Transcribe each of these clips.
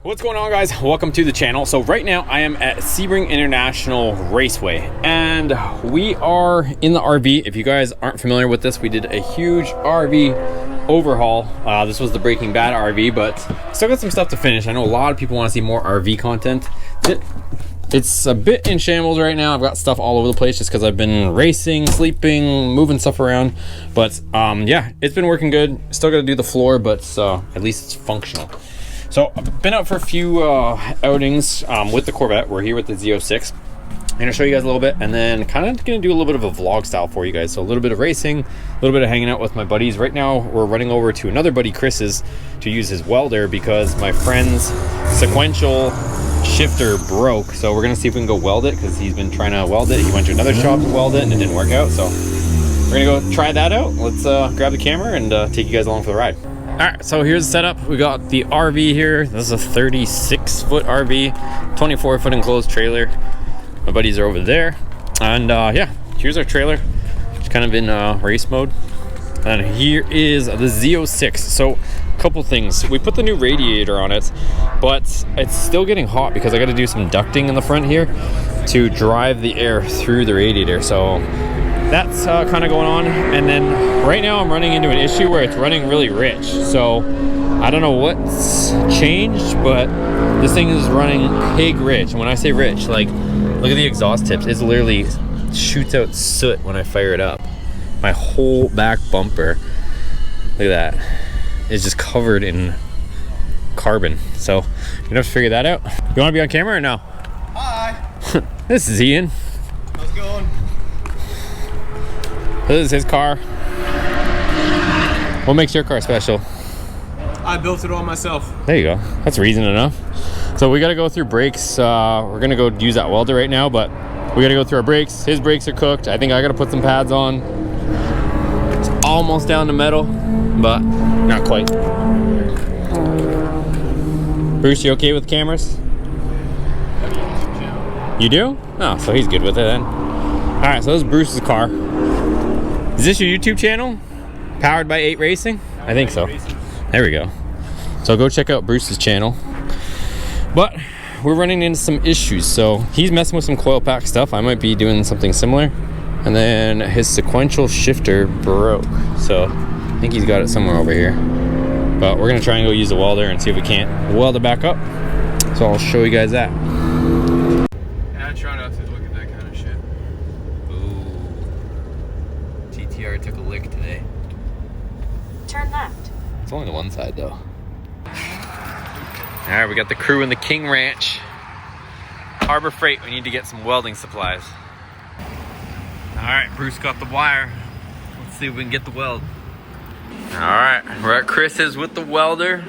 What's going on, guys? Welcome to the channel. So right now I am at Sebring International Raceway and we are in the RV. If you guys aren't familiar with this, we did a huge RV overhaul. This was the Breaking Bad RV, but still got some stuff to finish. I know a lot of people want to see more RV content. It's a bit in shambles right now. I've got stuff all over the place just because I've been racing, sleeping, moving stuff around. But yeah, it's been working good. Still got to do the floor, but at least it's functional. So I've been out for a few outings with the Corvette. We're here with the Z06. I'm gonna show you guys a little bit and then kind of gonna do a little bit of a vlog style for you guys. So a little bit of racing, a little bit of hanging out with my buddies. Right now we're running over to another buddy, Chris's, to use his welder because my friend's sequential shifter broke. So we're gonna see if we can go weld it because he's been trying to weld it. He went to another shop to weld it and it didn't work out. So we're gonna go try that out. Let's grab the camera and take you guys along for the ride. All right, so here's the setup. We got the RV here. This is a 36-foot RV, 24-foot enclosed trailer. My buddies are over there. And yeah, here's our trailer. It's kind of in race mode. And here is the Z06. So a couple things. We put the new radiator on it, but it's still getting hot because I got to do some ducting in the front here to drive the air through the radiator. So that's kind of going on. And then right now I'm running into an issue where it's running really rich. So I don't know what's changed, but this thing is running pig rich. And when I say rich, like, look at the exhaust tips. It literally shoots out soot when I fire it up. My whole back bumper, look at that, is just covered in carbon. So you're gonna have to figure that out. You wanna be on camera or no? Hi. This is Ian. How's it going? This is his car. What makes your car special? I built it all myself. There you go. That's reason enough. So we got to go through brakes. We're going to go use that welder right now, but we got to go through our brakes. His brakes are cooked. I think I got to put some pads on. It's almost down to metal, but not quite. Bruce, you okay with cameras? You do? Oh, so he's good with it then. All right, so this is Bruce's car. Is this your YouTube channel? Powered by 8 Racing? I think so. There we go. So go check out Bruce's channel. But we're running into some issues. So he's messing with some coil pack stuff. I might be doing something similar. And then his sequential shifter broke. So I think he's got it somewhere over here. But we're gonna try and go use the welder and see if we can't weld it back up. So I'll show you guys that. I try not to look at that kind of shit. TTR took a lick today. Turn left. It's only the one side though. All right, we got the crew in the King Ranch. Harbor Freight, we need to get some welding supplies. All right, Bruce got the wire. Let's see if we can get the weld. All right, we're at Chris's with the welder.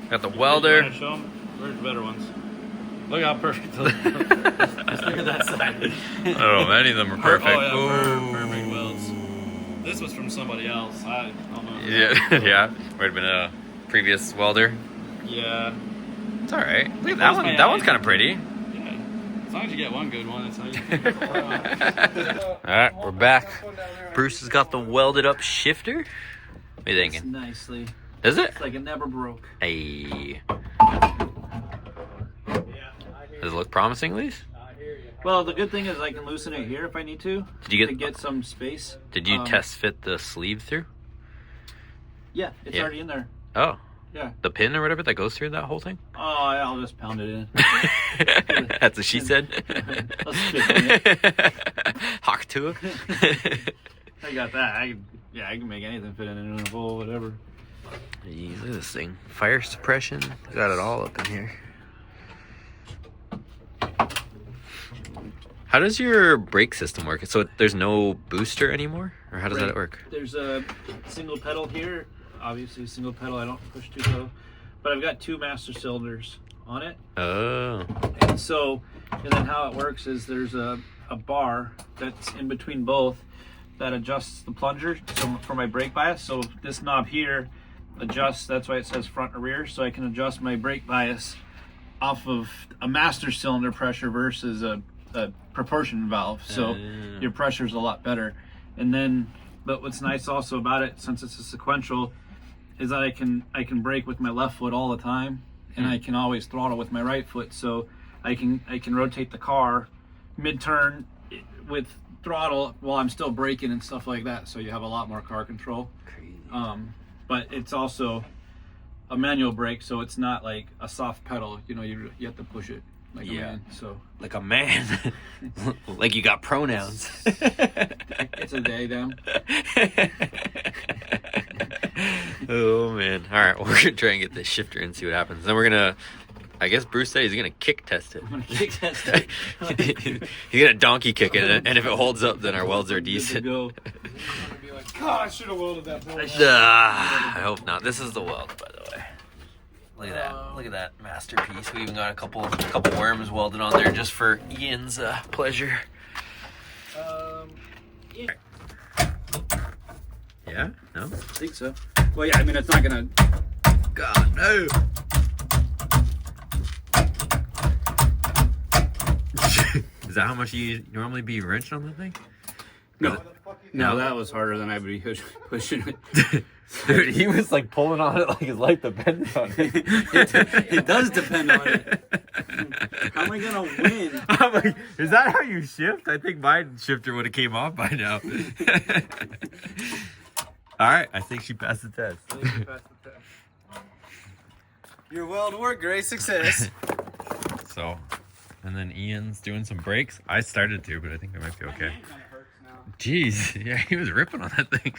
Got the welder. Show them. Where's the better ones? Look how perfect those look. Let's look at that side. Oh, many of them are perfect. Oh, yeah, perfect welds. This was from somebody else. I don't know. Yeah, yeah. Might have been a previous welder. Yeah. It's all right. Look at that one. That one's kind of pretty. Yeah. As long as you get one good one, that's how you All right, we're back. Bruce has got the welded up shifter. What are you thinking? nicely. Is it? It's like it never broke. Hey. Does it look promising, at least? Well, the good thing is I can loosen it here if I need to. Did you to get some space? Did you test fit the sleeve through? Yeah, it's already in there. Oh. Yeah. The pin or whatever that goes through that whole thing? Oh, I'll just pound it in. That's what she said. Hawk to it. I got that. I can make anything fit in a bowl, whatever. Jeez, look at this thing. Fire suppression. Got it all up in here. How does your brake system work? So there's no booster anymore? Or how does that work? There's a single pedal here. Obviously, single pedal. I don't push 2 pedals. But I've got 2 master cylinders on it. Oh. And then how it works is there's a bar that's in between both that adjusts the plunger for my brake bias. So this knob here adjusts, that's why it says front and rear. So I can adjust my brake bias off of a master cylinder pressure versus a proportion valve. So your pressure is a lot better. And then, but what's nice also about it, since it's a sequential, is that I can brake with my left foot all the time, and I can always throttle with my right foot, so I can rotate the car mid-turn with throttle while I'm still braking and stuff like that, so you have a lot more car control. Crazy. But it's also a manual brake, so it's not like a soft pedal. You know, you have to push it like a man. So like a man. Like you got pronouns. it's a they, them. Oh man. All right, we're gonna try and get this shifter and see what happens. Then we're gonna, I guess Bruce said he's gonna kick test it. I'm gonna kick test it. He's gonna donkey kick it, and if it holds up, then our welds are decent. Go. God, I should have welded that board. I hope not. This is the weld, by the way. Look at that. Look at that masterpiece. We even got a couple worms welded on there just for Ian's pleasure. Yeah. Yeah? No? I think so. Well, yeah, I mean, it's not gonna. God, no. Is that how much you normally be wrenched on that thing? No, that was harder than I would be pushing it. Dude, he was like pulling on it like his life depends on it. It does depend on it. How am I gonna win? I'm like, is that how you shift? I think my shifter would have came off by now. All right, I think she passed the test. Your weld work, great success. So, and then Ian's doing some brakes. I started to, but I think I might be okay. Jeez, yeah, he was ripping on that thing.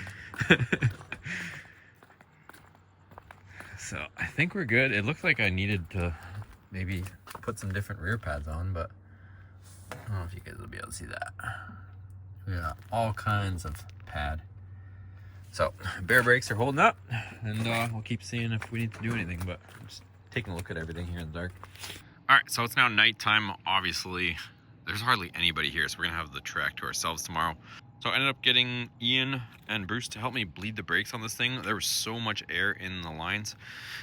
So I think we're good. It looked like I needed to maybe put some different rear pads on, but I don't know if you guys will be able to see that. We got all kinds of pad. So bare brakes are holding up, and we'll keep seeing if we need to do anything, but I'm just taking a look at everything here in the dark. All right, so it's now nighttime. Obviously, there's hardly anybody here, so we're gonna have the track to ourselves tomorrow. So I ended up getting Ian and Bruce to help me bleed the brakes on this thing. There was so much air in the lines,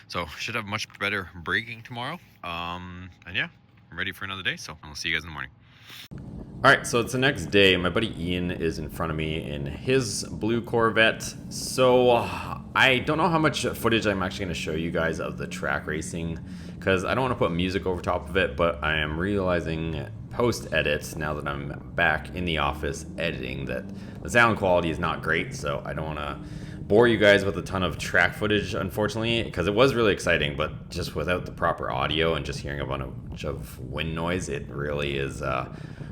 so should have much better braking tomorrow. And yeah, I'm ready for another day, so I'll see you guys in the morning. All right, so it's the next day. My buddy Ian is in front of me in his blue Corvette. So I don't know how much footage I'm actually going to show you guys of the track racing, because I don't want to put music over top of it, but I am realizing post-edit, now that I'm back in the office editing, that the sound quality is not great, so I don't want to bore you guys with a ton of track footage, unfortunately, because it was really exciting, but just without the proper audio and just hearing a bunch of wind noise, it really is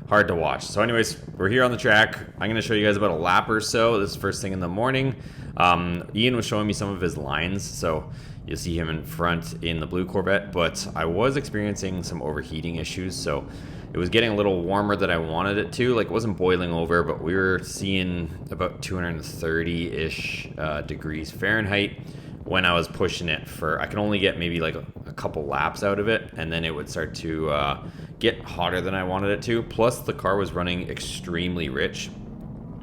hard to watch. So anyways, we're here on the track. I'm going to show you guys about a lap or so. This is first thing in the morning. Ian was showing me some of his lines, so you'll see him in front in the blue Corvette, but I was experiencing some overheating issues, so it was getting a little warmer than I wanted it to. Like, it wasn't boiling over, but we were seeing about 230-ish degrees Fahrenheit when I was pushing it for, I could only get maybe like a couple laps out of it, and then it would start to get hotter than I wanted it to. Plus, the car was running extremely rich.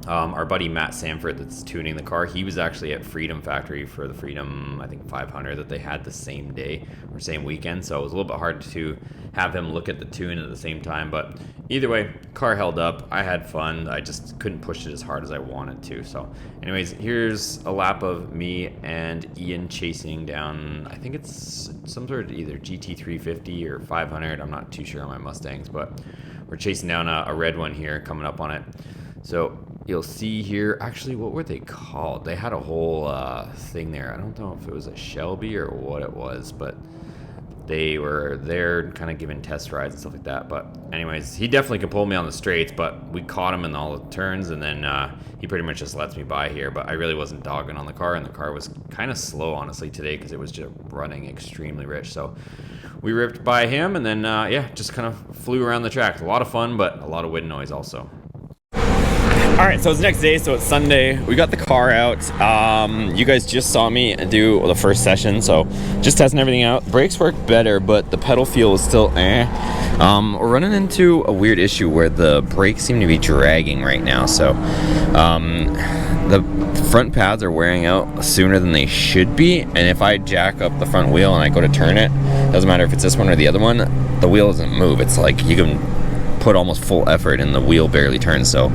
Our buddy Matt Sanford that's tuning the car, he was actually at Freedom Factory for the Freedom, I think 500 that they had the same day or same weekend, so it was a little bit hard to have him look at the tune at the same time, but either way, car held up. I had fun. I just couldn't push it as hard as I wanted to. So anyways, here's a lap of me and Ian chasing down, I think it's some sort of either GT350 or 500, I'm not too sure on my Mustangs, but we're chasing down a red one here, coming up on it. So you'll see here, actually, what were they called? They had a whole thing there. I don't know if it was a Shelby or what it was, but they were there kind of giving test rides and stuff like that. But anyways, he definitely can pull me on the straights, but we caught him in all the turns, and then he pretty much just lets me by here. But I really wasn't dogging on the car, and the car was kind of slow, honestly, today, because it was just running extremely rich. So we ripped by him, and then, yeah, just kind of flew around the track. A lot of fun, but a lot of wind noise also. All right, so it's the next day, so it's Sunday. We got the car out. You guys just saw me do the first session, so just testing everything out. Brakes work better, but the pedal feel is still We're running into a weird issue where the brakes seem to be dragging right now, so the front pads are wearing out sooner than they should be, and if I jack up the front wheel and I go to turn it, doesn't matter if it's this one or the other one, the wheel doesn't move. It's like you can put almost full effort and the wheel barely turns, so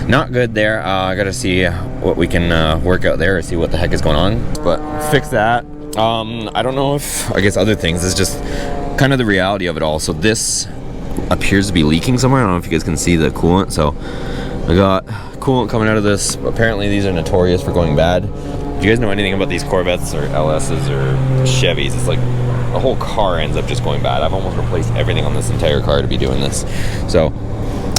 not good there. I gotta see what we can work out there or see what the heck is going on, but fix that. I don't know if, I guess other things, is just kind of the reality of it all. So this appears to be leaking somewhere. I don't know if you guys can see the coolant. So I got coolant coming out of this. Apparently these are notorious for going bad. If you guys know anything about these Corvettes or LS's or Chevys, it's like the whole car ends up just going bad. I've almost replaced everything on this entire car to be doing this. So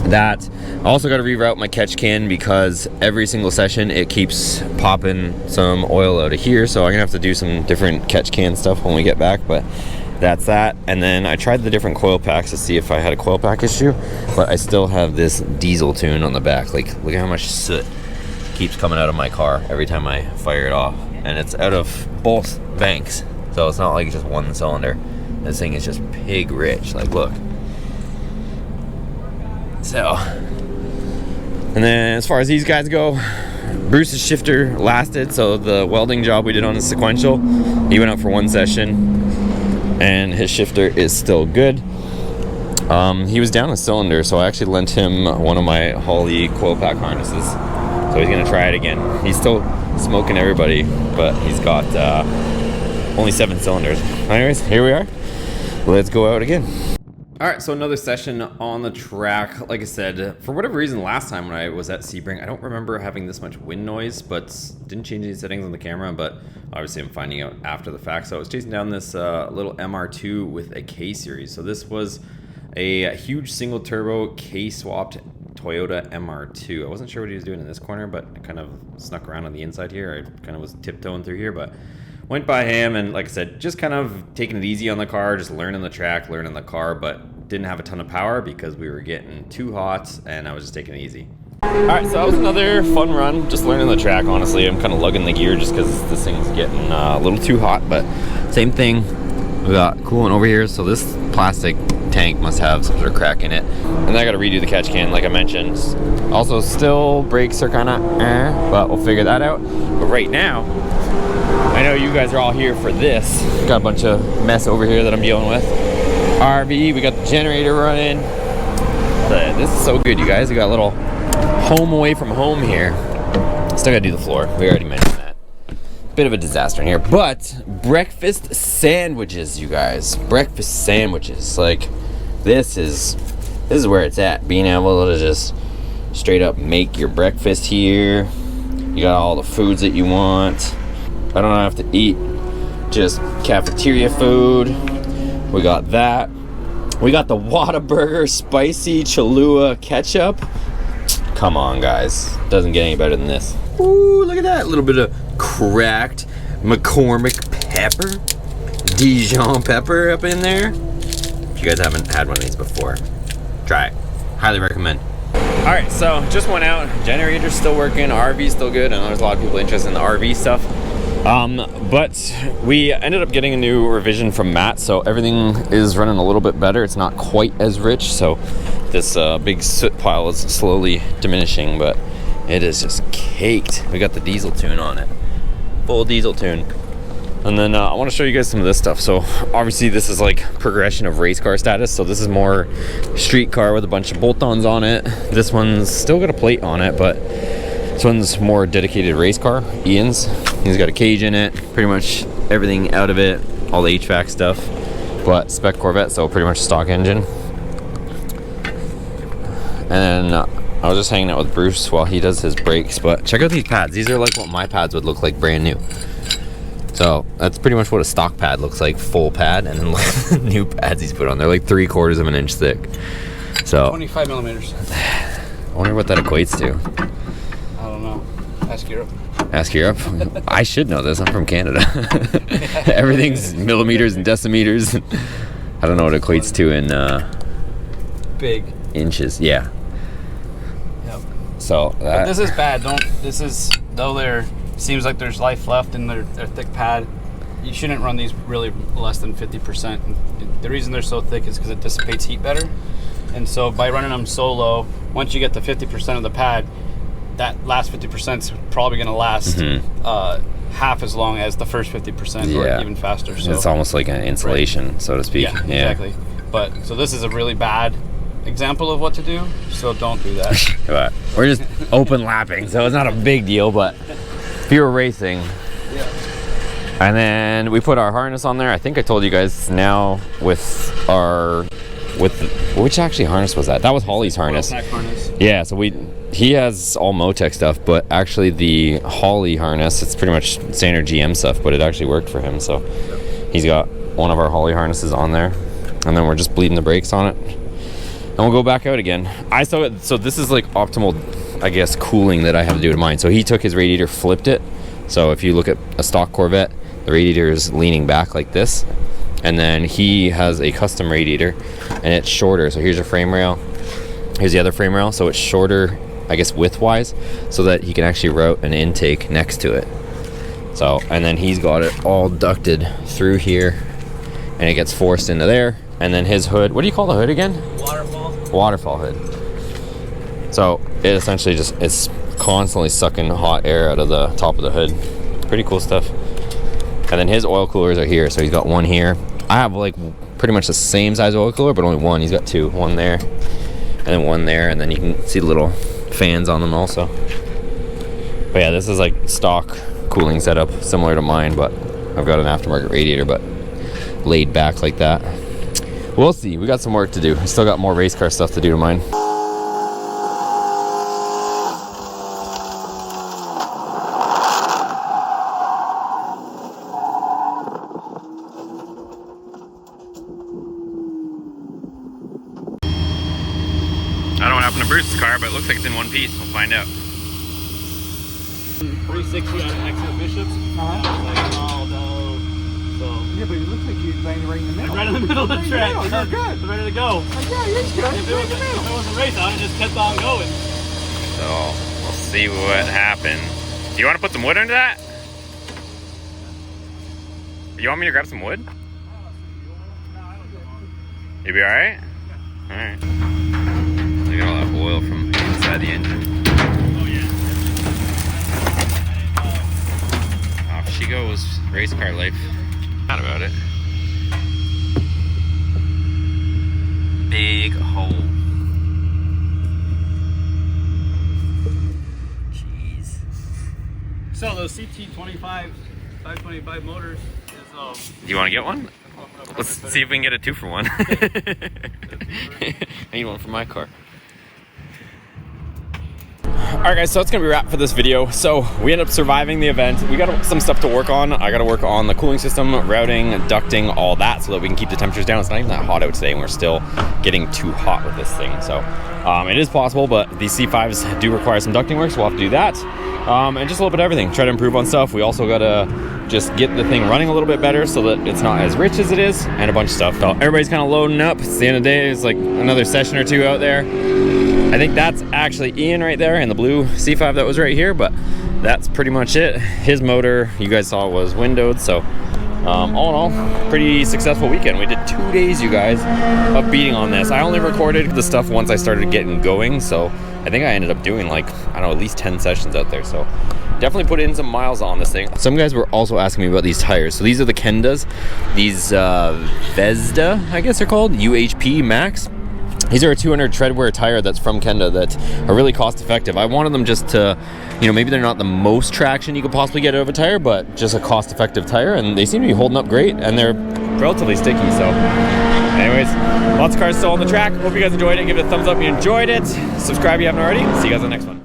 that. I also got to reroute my catch can because every single session it keeps popping some oil out of here, so I'm gonna have to do some different catch can stuff when we get back, but that's that. And then I tried the different coil packs to see if I had a coil pack issue, but I still have this diesel tune on the back. Like, look at how much soot keeps coming out of my car every time I fire it off, and it's out of both banks, so it's not like just one cylinder. This thing is just pig rich. Like, look. So, and then as far as these guys go, Bruce's shifter lasted, so the welding job we did on the sequential, he went out for one session and his shifter is still good. He was down a cylinder, so I actually lent him one of my Holley coil pack harnesses, so he's gonna try it again. He's still smoking everybody, but he's got only 7 cylinders. Anyways, here we are. Let's go out again. All right, so another session on the track. Like I said, for whatever reason, last time when I was at Sebring, I don't remember having this much wind noise, but didn't change any settings on the camera, but obviously I'm finding out after the fact. So I was chasing down this little MR2 with a K-series. So this was a huge single turbo K-swapped Toyota MR2. I wasn't sure what he was doing in this corner, but I kind of snuck around on the inside here. I kind of was tiptoeing through here, but went by him, and like I said, just kind of taking it easy on the car, just learning the track, learning the car, but didn't have a ton of power because we were getting too hot and I was just taking it easy. All right, so that was another fun run, just learning the track. Honestly, I'm kind of lugging the gear just because this thing's getting a little too hot, but same thing. We got coolant over here, so this plastic tank must have some sort of crack in it. And then I got to redo the catch can, like I mentioned. Also, still brakes are kind of but we'll figure that out. But right now, I know you guys are all here for this. Got a bunch of mess over here that I'm dealing with. RV, we got the generator running. But this is so good, you guys. We got a little home away from home here. Still gotta do the floor. We already mentioned that. Bit of a disaster in here, but breakfast sandwiches, you guys. Breakfast sandwiches. Like, this is where it's at. Being able to just straight up make your breakfast here. You got all the foods that you want. I don't have to eat just cafeteria food. We got that. We got the Whataburger spicy Cholula ketchup. Come on, guys. Doesn't get any better than this. Ooh, look at that. A little bit of cracked McCormick pepper. Dijon pepper up in there. If you guys haven't had one of these before, try it. Highly recommend. All right, so just went out. Generator's still working. RV's still good. I know there's a lot of people interested in the RV stuff. But we ended up getting a new revision from Matt, so everything is running a little bit better. It's not quite as rich, so this big soot pile is slowly diminishing, but it is just caked. We got the diesel tune on it, full diesel tune. And then I want to show you guys some of this stuff. So obviously this is like progression of race car status. So this is more street car with a bunch of bolt-ons on it. This one's still got a plate on it, but this one's more dedicated race car. Ian's, he's got a cage in it, pretty much everything out of it, all the HVAC stuff, but spec Corvette, so pretty much stock engine. And I was just hanging out with Bruce while he does his brakes, but check out these pads. These are like what my pads would look like brand new. So that's pretty much what a stock pad looks like, full pad, and then like new pads he's put on. They're like 3/4 of an inch thick. So 25 millimeters. I wonder what that equates to. I don't know. Ask Europe. Ask Europe? I should know this. I'm from Canada. Everything's millimeters and decimeters. I don't know what it equates to in big inches. Yeah. Yep. So but this is bad. Though there seems like there's life left in their thick pad, you shouldn't run these really less than 50%. The reason they're so thick is because it dissipates heat better. And so by running them so low, once you get to 50% of the pad, that last 50% is probably going to last half as long as the first 50%, or even faster. So it's almost like an insulation, so to speak. Yeah, exactly. But so this is a really bad example of what to do, so don't do that. But we're just open lapping, so it's not a big deal, but if you were racing, And then we put our harness on there. I think I told you guys now with our, which actually harness was that? That was Holly's harness. Harness. Yeah, so he has all Motec stuff, but actually the Holly harness, it's pretty much standard GM stuff, but it actually worked for him. So he's got one of our Holly harnesses on there, and then we're just bleeding the brakes on it. And we'll go back out again. So this is like optimal, I guess, cooling that I have to do to mine. So he took his radiator, flipped it. So if you look at a stock Corvette, the radiator is leaning back like this. And then he has a custom radiator, and it's shorter. So here's your frame rail. Here's the other frame rail. So it's shorter, I guess, width-wise, so that he can actually route an intake next to it. So, and then he's got it all ducted through here, and it gets forced into there. And then his hood, what do you call the hood again? Waterfall. Waterfall hood. So it essentially just, it's constantly sucking hot air out of the top of the hood. Pretty cool stuff. And then his oil coolers are here. So he's got one here. I have like pretty much the same size oil cooler, but only one. He's got two, one there and then one there. And then you can see the little fans on them also. But yeah, this is like stock cooling setup, similar to mine, but I've got an aftermarket radiator, but laid back like that. We'll see. We got some work to do. I still got more race car stuff to do to mine. I don't know what happened to Bruce's car, but it looks like it's in one piece. We'll find out. 360 on exit Bishops. Like, oh no. So Yeah, but it looks like you're laying right in the middle. right in the middle of the track. You're good. Ready to go. Yeah, you're good. If it was a race, I would have just kept on going. So we'll see what happens. Do you want to put some wood under that? You want me to grab some wood? You'll be alright? Alright. Look at all that oil from inside the engine. Oh yeah. Off she goes. Race car life. Not about it. Big hole. Jeez. So those CT25 525 motors is Do you want to get one? Let's see if we can get a 2-for-1. I need one for my car. Alright guys, so that's going to be a wrap for this video. So we ended up surviving the event. We got some stuff to work on. I got to work on the cooling system, routing, ducting, all that, so that we can keep the temperatures down. It's not even that hot out today, and we're still getting too hot with this thing. So it is possible, but these C5s do require some ducting work, so we'll have to do that. And just a little bit of everything. Try to improve on stuff. We also got to just get the thing running a little bit better so that it's not as rich as it is, and a bunch of stuff. So everybody's kind of loading up. It's the end of the day. It's like another session or two out there. I think that's actually Ian right there in the blue C5 that was right here, but that's pretty much it. His motor, you guys saw, was windowed, so all in all, pretty successful weekend. We did 2 days, you guys, of beating on this. I only recorded the stuff once I started getting going, so I think I ended up doing like, I don't know, at least 10 sessions out there, so definitely put in some miles on this thing. Some guys were also asking me about these tires. So these are the Kendas, these Vesda, I guess they're called, UHP Max. These are a 200 treadwear tire that's from Kenda that are really cost effective. I wanted them just to, you know, maybe they're not the most traction you could possibly get out of a tire, but just a cost effective tire, and they seem to be holding up great, and they're relatively sticky. So anyways, lots of cars still on the track. Hope you guys enjoyed it. Give it a thumbs up if you enjoyed it. Subscribe if you haven't already. See you guys on the next one.